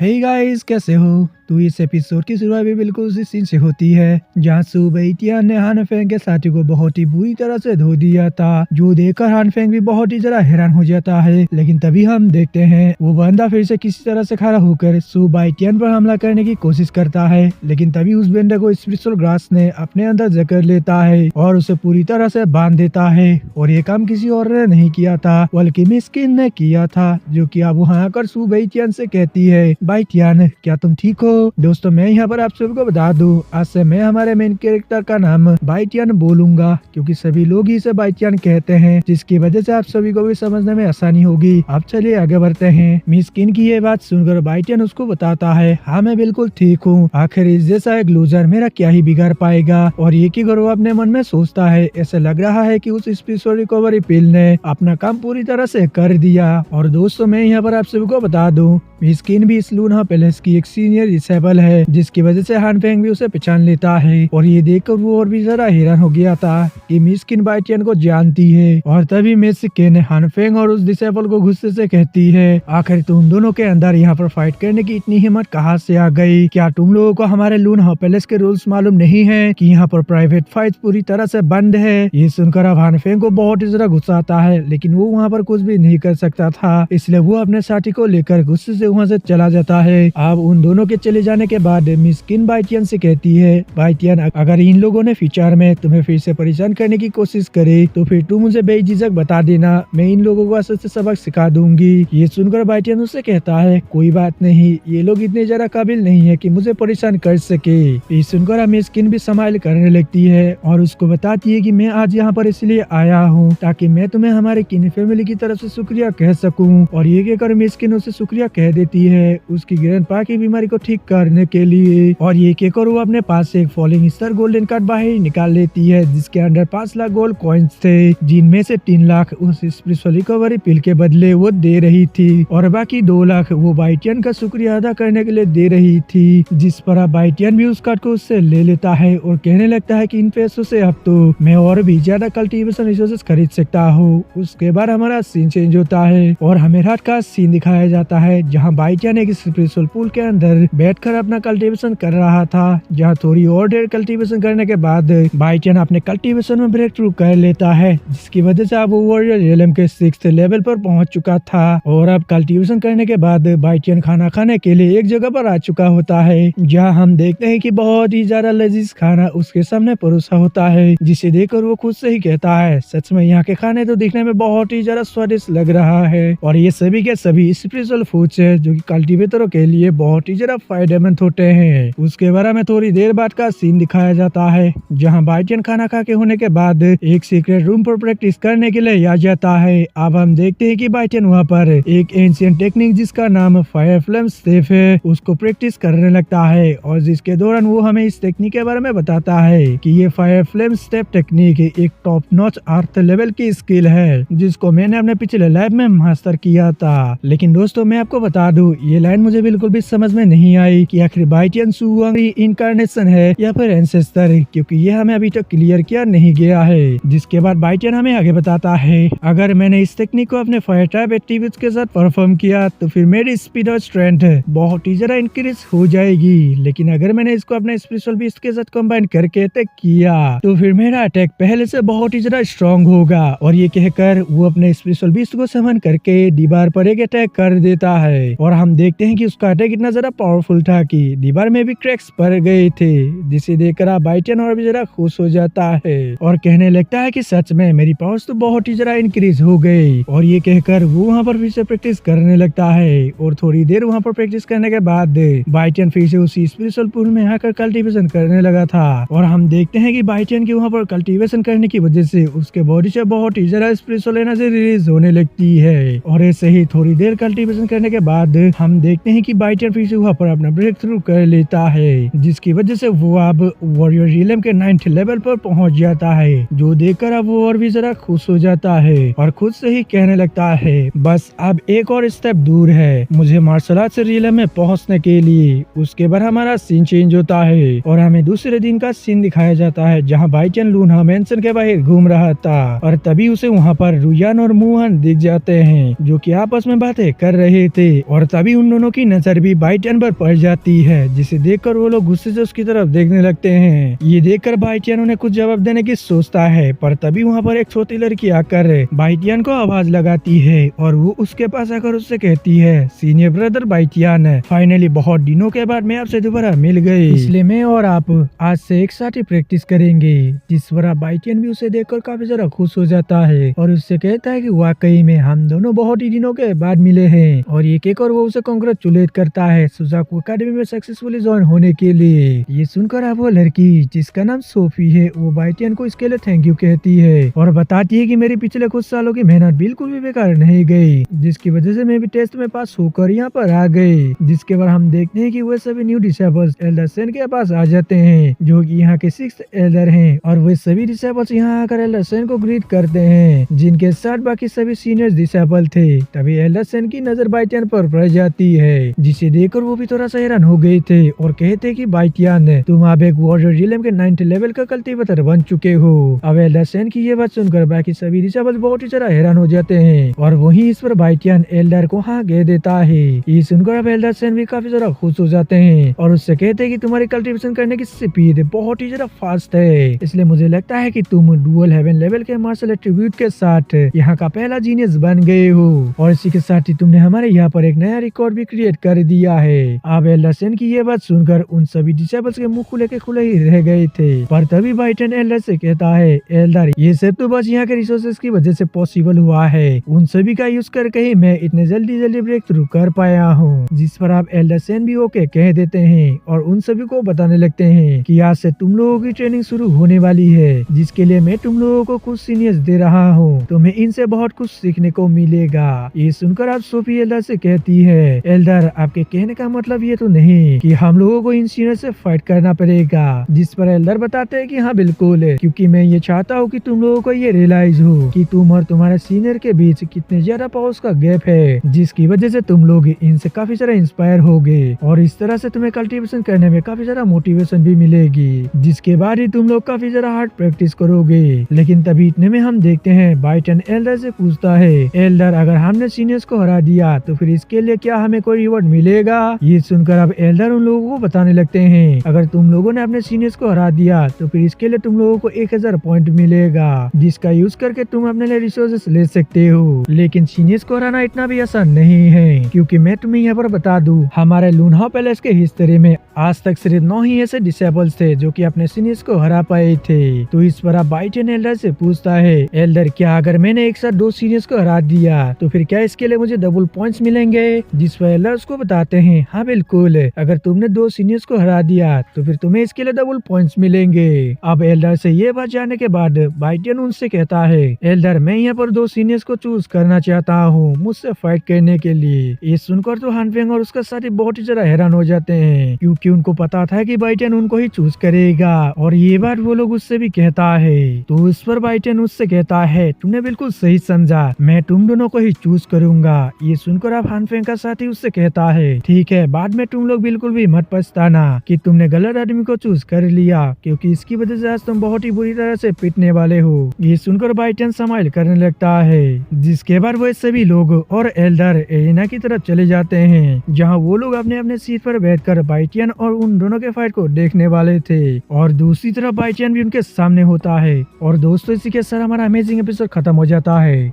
Hey guys, कैसे हो? तो इस एपिसोड की शुरुआत भी बिल्कुल उसी सीन से होती है जहाँ सू बैटियन ने हान फेंग के साथी को बहुत ही बुरी तरह से धो दिया था, जो देखकर हान फेंग भी बहुत ही ज्यादा हैरान हो जाता है। लेकिन तभी हम देखते हैं वो बंदा फिर से किसी तरह से खड़ा होकर सू बैटियन पर हमला करने की कोशिश करता है, लेकिन तभी उस बंदे को स्पिरिचुअल ग्रास ने अपने अंदर जकड़ लेता है और उसे पूरी तरह से बांध देता है। और ये काम किसी और ने नहीं किया था बल्कि मिस्किन ने किया था, जो कि अब वहाँ आकर सू बैटियन से कहती है, बैटियन क्या तुम ठीक हो? दोस्तों मैं यहाँ पर आप सभी को बता दूं, आज से मैं हमारे मेन कैरेक्टर का नाम बैटियन बोलूंगा, क्योंकि सभी लोग ही इसे बैटियन कहते हैं, जिसकी वजह से आप सभी को भी समझने में आसानी होगी। अब चलिए आगे बढ़ते हैं। मिस्किन की ये बात सुनकर बैटियन उसको बताता है, हाँ मैं बिल्कुल ठीक हूँ, आखिर इस जैसा एक लूजर मेरा क्या ही बिगाड़ पाएगा। और ये की वो अपने मन में सोचता है, ऐसा लग रहा है कि उस स्पिरिचुअल रिकवरी पिल ने अपना काम पूरी तरह से कर दिया। और दोस्तों मैं यहाँ पर आप सभी को बता दूं, मिस्किन भी इस लूना पैलेस की एक सीनियर डिसेबल है, जिसकी वजह से हान फेंग भी उसे पहचान लेता है। और ये देखकर वो और भी जरा हैरान हो गया था कि मिस्किन बैटियन को जानती है। और तभी मिस्किन हान फेंग और उस डिसेबल को गुस्से से कहती है, आखिर तुम दोनों के अंदर यहाँ पर फाइट करने की इतनी हिम्मत कहाँ से आ गई? क्या तुम लोगों को हमारे लूना पैलेस के रूल्स मालूम नहीं है कि यहाँ पर प्राइवेट फाइट पूरी तरह से बंद है? ये सुनकर अब हान फेंग को बहुत ही ज्यादा गुस्सा आता है, लेकिन वो वहाँ पर कुछ भी नहीं कर सकता था, इसलिए वो अपने साथी को लेकर गुस्से से वहाँ से चला जाता है। अब उन दोनों के चले जाने के बाद मिस्किन बैटियन से कहती है, बैटियन अगर इन लोगों ने फ्यूचर में तुम्हें फिर से परेशान करने की कोशिश करे तो फिर तुम मुझे बेझिझक बता देना, मैं इन लोगों को अच्छे से सबक सिखा दूंगी। ये सुनकर बैटियन उससे कहता है, कोई बात नहीं, ये लोग इतने जरा काबिल नहीं है कि मुझे परेशान कर सके। ये सुनकर अब मिस्किन भी स्माइल करने लगती है और उसको बताती है कि मैं आज यहाँ पर इसलिए आया हूँ ताकि मैं तुम्हें हमारे किन फैमिली की तरफ से शुक्रिया कह सकूँ। और ये कहकर मिस्किन उसे शुक्रिया कह देती है उसकी ग्रैंडपा की बीमारी को ठीक करने के लिए। और ये कहकर वो अपने पास से एक फॉलिंग स्टार गोल्डन कार्ड बाहर निकाल लेती है, जिसके अंदर 5 लाख गोल्ड कॉइन्स थे, जिनमें से 3 लाख उस स्पिरिचुअल रिकवरी पिल के बदले वो दे रही थी और बाकी 2 लाख वो बैटियन का शुक्रिया अदा करने के लिए दे रही थी। जिस पर अब बैटियन भी उस कार्ड को उससे ले लेता है और कहने लगता है कि इन पैसों से अब तो मैं और भी ज्यादा कल्टीवेशन रिसोर्सेज खरीद सकता हूँ। उसके बाद हमारा सीन चेंज होता है और हमें रात का सीन दिखाया जाता है, जहाँ बैटियन एक स्पिरिचुअल पूल के अंदर बैठकर अपना कल्टीवेशन कर रहा था, जहाँ थोड़ी और देर कल्टीवेशन करने के बाद बैटियन अपने कल्टीवेशन में ब्रेक थ्रू कर लेता है, जिसकी वजह से अब वो वॉरियर रियलम के 6th लेवल पर पहुंच चुका था। और अब कल्टीवेशन करने के बाद बैटियन खाना खाने के लिए एक जगह पर आ चुका होता है, जहाँ हम देखते हैं कि बहुत ही ज्यादा लजीज खाना उसके सामने परोसा होता है, जिसे देखकर वो खुद से ही कहता है, सच में यहाँ के खाने तो दिखने में बहुत ही ज्यादा स्वादिष्ट लग रहा है। और ये सभी के सभी स्पिरिचुअल फूड्स है, जो कि कल्टीवेटरों के लिए बहुत ही ज्यादा फायदेमंद होते हैं। उसके बारे में थोड़ी देर बाद का सीन दिखाया जाता है, जहां बैटियन खाना खा के होने के बाद एक सीक्रेट रूम पर प्रैक्टिस करने के लिए आ जाता है। अब हम देखते हैं कि बैटियन वहां पर एक एंशिएंट टेक्निक जिसका नाम फायर फ्लेम स्टेप है उसको प्रैक्टिस करने लगता है, और जिसके दौरान वो हमें इस टेक्निक के बारे में बताता है कि ये फायर फ्लेम स्टेप टेक्निक एक टॉप नॉच अर्थ लेवल की स्किल है, जिसको मैंने अपने पिछले लैब में मास्टर किया था। लेकिन दोस्तों मैं आपको बता दूं, ये लाइन मुझे बिल्कुल भी समझ में नहीं आई कि आखिर बैटियन सुअंग इनकारनेशन है या फिर एंसेस्टर, क्योंकि ये हमें अभी तक क्लियर किया नहीं गया है। जिसके बाद बैटियन हमें आगे बताता है, अगर मैंने इस टेक्निक को अपने फायर टाइप एक्टिविटीज के साथ परफॉर्म किया तो फिर मेरी स्पीड और स्ट्रेंथ बहुत ही ज्यादा इंक्रीज हो जाएगी, लेकिन अगर मैंने इसको अपने स्पिरिचुअल बीस्ट के साथ कंबाइन करके अटैक किया तो फिर मेरा अटैक पहले से बहुत ही ज्यादा स्ट्रॉन्ग होगा। और ये कहकर वो अपने स्पिरिचुअल बीस्ट को समन करके दीवार पर एक अटैक कर देता है, और हम देखते हैं कि उसका अटैक इतना ज्यादा पावरफुल था कि दीवार में भी क्रैक्स पड़ गए थे, जिसे देखकर बैटियन और भी ज्यादा खुश हो जाता है और कहने लगता है कि सच में मेरी पावर्स तो बहुत ही ज्यादा इंक्रीज हो गई। और ये कहकर वो वहाँ पर फिर से प्रैक्टिस करने लगता है, और थोड़ी देर वहाँ पर प्रैक्टिस करने के बाद बैटियन फिर से उसी स्पिरिचुअल पूल में आकर कल्टीवेशन करने लगा था। और हम देखते हैं कि बैटियन के वहाँ पर कल्टीवेशन करने की वजह से उसके बॉडी से बहुत ही ज्यादा स्पिरिचुअल एनर्जी रिलीज होने लगती है। और ऐसे ही थोड़ी देर कल्टीवेशन करने के बाद हम देखते हैं कि बैटियन फिर से वहाँ पर अपना ब्रेक थ्रू कर लेता है, जिसकी वजह से वो अब वॉरियर रियलम के 9th लेवल पर पहुंच जाता है, जो देखकर अब वो और भी जरा खुश हो जाता है और खुद से ही कहने लगता है, बस अब एक और स्टेप दूर है मुझे मार्शल आर्ट से रियलम में पहुंचने के लिए। उसके बाद हमारा सीन चेंज होता है और हमें दूसरे दिन का सीन दिखाया जाता है, जहाँ बैटियन लूना मेंशन के बाहर घूम रहा था, और तभी उसे वहाँ पर रुयान और मुहान दिख जाते हैं, जो कि आपस में बातें कर रहे थे। और तभी उन दोनों की नजर भी बाइटियन पर पड़ जाती है, जिसे देखकर वो लोग गुस्से से उसकी तरफ देखने लगते हैं। ये देखकर बाइटियन उन्हें कुछ जवाब देने की सोचता है, पर तभी वहाँ पर एक छोटी लड़की आकर बाइटियन को आवाज लगाती है और वो उसके पास आकर उससे कहती है, सीनियर ब्रदर बाइटियन, फाइनली बहुत दिनों के बाद मैं आपसे दोबारा मिल गई, इसलिए मैं और आप आज से एक साथ ही प्रैक्टिस करेंगे। जिस पर बाइटियन भी उसे देखकर काफी ज्यादा खुश हो जाता है और उससे कहता है कि वाकई में हम दोनों बहुत ही दिनों के बाद मिले हैं। और ये कहकर वो उसे कांग्रेचुलेट करता है सुजाकू एकेडमी में सक्सेसफुली ज्वाइन होने के लिए। ये सुनकर अब वो लड़की जिसका नाम सोफी है वो बाइटियन को इसके लिए थैंक यू कहती है और बताती है कि मेरी पिछले कुछ सालों की मेहनत बिल्कुल भी बेकार नहीं गई, जिसकी वजह से मैं भी टेस्ट में पास होकर यहाँ पर आ गई। जिसके बाद हम देखते हैं कि वो सभी न्यू डिसेबल्स एल्डर सेन के पास आ जाते हैं, जो कि यहाँ के 6th एल्डर हैं, और वे सभी डिसेबल्स यहाँ आकर एल्डर सेन को ग्रीट करते हैं, जिनके साथ बाकी सभी सीनियर डिसेबल थे। तभी एल्डर सेन की नजर बाइटियन पर पड़ जाती है, जिसे देखकर वो भी थोड़ा सा हैरान हो गए थे और कहते कि बाइटियन तुम अब एक वॉरियर रिलेम के 9th लेवल का कल्टीवेटर बन चुके हो। अब एल्डर सेन की ये बात सुनकर बाकी सभी डिसेबल्स बहुत ही ज्यादा हैरान हो जाते हैं और वहीं इस पर बाइटियन एल्डर को हाँ कह देता है। ये सुनकर अब एल्डर सेन भी काफी ज्यादा खुश हो जाते हैं और उससे कहते हैं कि तुम्हारी कल्टीवेशन करने की स्पीड बहुत ही ज्यादा फास्ट है, इसलिए मुझे लगता है कि तुम डुअल हेवन लेवल के मार्शल एट्रीब्यूट के साथ यहाँ का पहला जीनियस बन गए हो, और इसी के साथ ही तुमने हमारे यहाँ पर एक नया रिकॉर्ड भी क्रिएट कर दिया है। अब एल्डर सेन की ये बात सुनकर उन सभी डिसेबल्स के मुंह खुले के खुले ही रह गए थे, पर तभी बाइटियन एल्डर से कहता है, एल्डर ये सब तो बस यहाँ के रिसोर्सेज की वजह से पॉसिबल हुआ है, उन सभी का यूज करके ही मैं इतने जल्दी ब्रेक थ्रू कर पाया हूँ। जिस पर आप एल्डर सेन भी ओके कह देते हैं और उन सभी को बताने लगते हैं कि आज से तुम लोगों की ट्रेनिंग शुरू होने वाली है, जिसके लिए मैं तुम लोगों को कुछ सीनियर्स दे रहा हूँ, तुम्हें इनसे बहुत कुछ सीखने को मिलेगा। ये सुनकर आप सोफी एल्डर से कहती है, एल्डर आपके कहने का मतलब ये तो नहीं कि हम लोगों को इन सीनियर से फाइट करना पड़ेगा। जिस पर एल्डर बताते हैं कि हाँ बिल्कुल, क्योंकि मैं ये चाहता हूँ कि तुम लोगों को ये रियलाइज हो कि तुम और तुम्हारे सीनियर के बीच कितने ज्यादा पावर्स का गैप है, जिसकी वजह से तुम लोग इनसे काफी ज्यादा इंस्पायर होगे और इस तरह से तुम्हें कल्टीवेशन करने में काफी ज्यादा मोटिवेशन भी मिलेगी, जिसके बाद ही तुम लोग काफी ज्यादा हार्ड प्रैक्टिस करोगे। लेकिन तभी इतने में हम देखते हैं बाइटियन एल्डर से पूछता है, एल्डर अगर हमने सीनियर्स को हरा दिया तो फिर इसके लिए क्या हमें कोई रिवॉर्ड मिलेगा? ये सुनकर अब एल्डर उन लोगों को बताने लगते हैं, अगर तुम लोगों ने अपने सीनियर्स को हरा दिया तो फिर इसके लिए तुम लोगों को 1000 पॉइंट मिलेगा, जिसका यूज करके तुम अपने लिए रिसोर्सेस ले सकते हो। लेकिन सीनियर्स को हराना इतना भी आसान नहीं है, क्योंकि मैं तुम्हें यहाँ पर बता दूं, हमारे लूनहाउ पैलेस के हिस्ट्री में आज तक सिर्फ 9 ही ऐसे डिसेबल्स थे जो कि अपने सीनियर्स को हरा पाए थे। तो इस पर अब बाइटियन एल्डर से पूछता है, एल्डर क्या अगर मैंने एक साथ 2 सीनियर्स को हरा दिया तो फिर क्या इसके लिए मुझे डबल पॉइंट्स मिलेंगे? जिस पर एल्डर उसको बताते हैं, हाँ बिल्कुल, अगर तुमने 2 सीनियर्स को हरा दिया तो फिर तुम्हें इसके लिए डबल पॉइंट्स मिलेंगे। अब एल्डर से ये बात जानने के बाद बाइटियन उनसे कहता है, एल्डर मैं यहाँ पर 2 सीनियर्स को चूज करना चाहता हूँ मुझसे फाइट करने के लिए। ये सुनकर तो हानफेंग और उसका साथी बहुत ही ज्यादा हैरान हो जाते हैं, क्योंकि उनको पता था कि बाइटियन उनको ही चूज करेगा, और ये बात वो लोग उससे भी कहता है। तो उस पर बाइटियन उससे कहता है, तुमने बिल्कुल सही समझा, मैं तुम दोनों को ही चूज करूंगा। ये सुनकर अब हानफेंग का साथी उससे कहता है, ठीक है, बाद में तुम लोग बिल्कुल भी मत पछताना कि तुमने गलत आदमी को चूज कर लिया, क्योंकि इसकी वजह से आज तुम बहुत ही बुरी तरह से पिटने वाले हो। ये सुनकर बाइटियन स्माइल करने लगता है, जिसके बाद वो सभी लोग और एल्डर एलिना की तरफ चले जाते हैं, जहाँ वो लोग अपने अपने सीट पर बैठकर बाइटियन और उन दोनों के फाइट को देखने वाले थे, और दूसरी तरफ बाइटियन भी उनके सामने होता है। और दोस्तों इसी के साथ हमारा अमेजिंग एपिसोड खत्म हो जाता है।